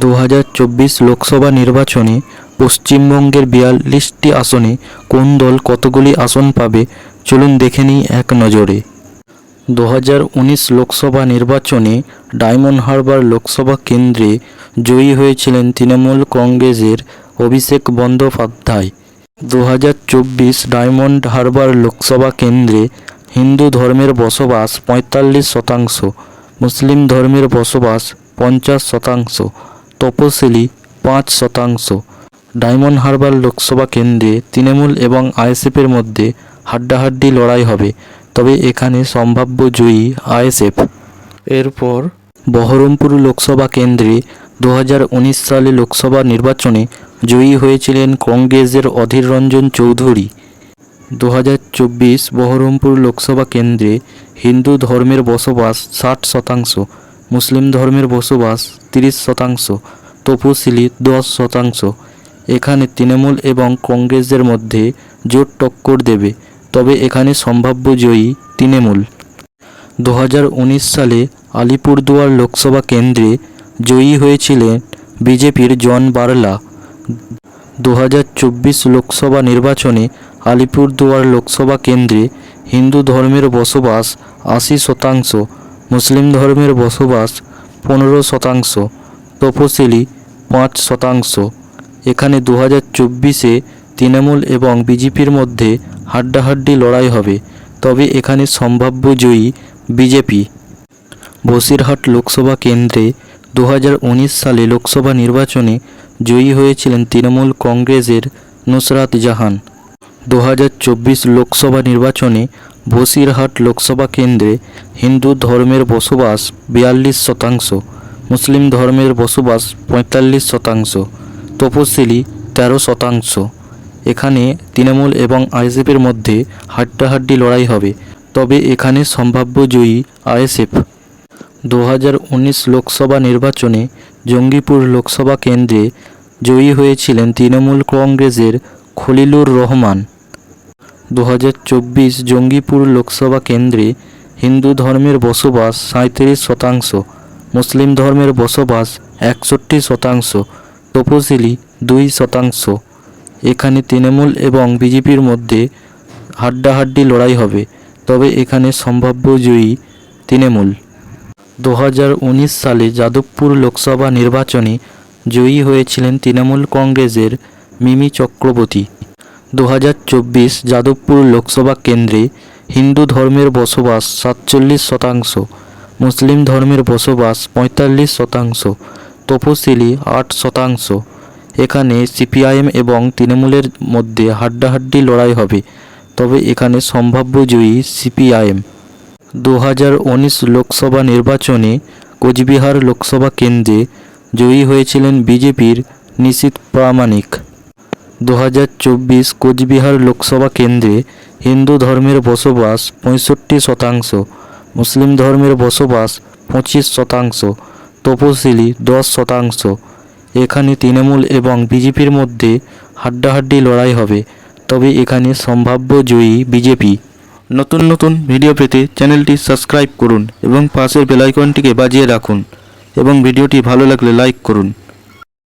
2024 লোকসভা নির্বাচনে পশ্চিমবঙ্গের 42টি আসনে কোন দল কতগুলি আসন পাবে চলুন দেখে নিই এক নজরে। 2019 লোকসভা নির্বাচনে ডায়মন্ড হারবার লোকসভা কেন্দ্রে জয়ী হয়েছিলেন তৃণমূল কংগ্রেসের অভিষেক বন্দ্যোপাধ্যায়। 2024 ডায়মন্ড হারবার লোকসভা কেন্দ্রে হিন্দু ধর্মের বসবাস 45%, মুসলিম ধর্মের বসবাস 50%, তপশিলি 5%। ডায়মন্ড হারবার লোকসভা কেন্দ্রে তৃণমূল এবং আইএসএফের মধ্যে হাড্ডাহাড্ডি লড়াই হবে, তবে এখানে সম্ভাব্য জয়ী আইএসএফ। এরপর বহরমপুর লোকসভা কেন্দ্রে 2019 সালে লোকসভা নির্বাচনে জয়ী হয়েছিলেন কংগ্রেসের অধীর রঞ্জন চৌধুরী। 2024 বহরমপুর লোকসভা কেন্দ্রে হিন্দু ধর্মের বসবাস 60%, মুসলিম ধর্মের বসবাস 30%, তপশিলি 10%। এখানে তৃণমূল এবং কংগ্রেসের মধ্যে জোট টক্কর দেবে, তবে এখানে সম্ভাব্য জয়ী তৃণমূল। 2019 সালে আলিপুরদুয়ার লোকসভা কেন্দ্রে জয়ী হয়েছিলেন বিজেপির জন বারলা। 2024 লোকসভা নির্বাচনে আলিপুরদুয়ার লোকসভা কেন্দ্রে হিন্দু ধর্মের বসবাস 80%, মুসলিম ধর্মের বসবাস 15%, তপশিলি 5%। এখানে 2024-এ তৃণমূল এবং বিজেপির মধ্যে হাড্ডাহাড্ডি লড়াই হবে, তবে এখানে সম্ভাব্য জয়ী বিজেপি। বসিরহাট লোকসভা কেন্দ্রে 2019 সালে লোকসভা নির্বাচনে জয়ী হয়েছিলেন তৃণমূল কংগ্রেসের নুসরাত জাহান। 2024 লোকসভা নির্বাচনে বসিরহাট লোকসভা কেন্দ্রে হিন্দু ধর্মের বসবাস 42%, মুসলিম ধর্মের বসবাস 45%, তপশিলি 13%। এখানে তৃণমূল এবং আইএসএফের মধ্যে হাড্ডাহাড্ডি লড়াই হবে, তবে এখানে সম্ভাব্য জয়ী আইএসএফ। 2019 লোকসভা নির্বাচনে জঙ্গিপুর লোকসভা কেন্দ্রে জয়ী হয়েছিলেন তৃণমূল কংগ্রেসের খলিলুর রহমান। 2024 জঙ্গিপুর লোকসভা কেন্দ্রে হিন্দু ধর্মের বসবাস 37%, মুসলিম ধর্মের বসবাস 61%, তপশিলি 2%। এখানে তৃণমূল এবং বিজেপির মধ্যে হাড্ডাহাড্ডি লড়াই হবে, তবে এখানে সম্ভাব্য জয়ী তৃণমূল। 2019 সালে যাদবপুর লোকসভা নির্বাচনে জয়ী হয়েছিলেন তৃণমূল কংগ্রেসের মিমি চক্রবর্তী। 2024 যাদবপুর লোকসভা কেন্দ্রে হিন্দু ধর্মের বসবাস 47%, মুসলিম ধর্মের বসবাস 45%, তপশিলি 8%। এখানে সিপিআইএম এবং তৃণমূলের মধ্যে হাড্ডাহাড্ডি লড়াই হবে, তবে এখানে সম্ভাব্য জয়ী সিপিআইএম। 2019 লোকসভা নির্বাচনে কোচবিহার লোকসভা কেন্দ্রে জয়ী হয়েছিলেন বিজেপির নিশীথ প্রামাণিক। 2024 কোচবিহার লোকসভা কেন্দ্রে হিন্দু ধর্মের বসবাস 65%, মুসলিম ধর্মের বসবাস 25%, তপশিলি 10%। এখানে তৃণমূল এবং বিজেপির মধ্যে হাড্ডাহাড্ডি লড়াই হবে, তবে এখানে সম্ভাব্য জয়ী বিজেপি। নতুন নতুন ভিডিও পেতে চ্যানেলটি সাবস্ক্রাইব করুন এবং পাশের বেল আইকনটিকে বাজিয়ে রাখুন এবং ভিডিওটি ভালো লাগলে লাইক করুন।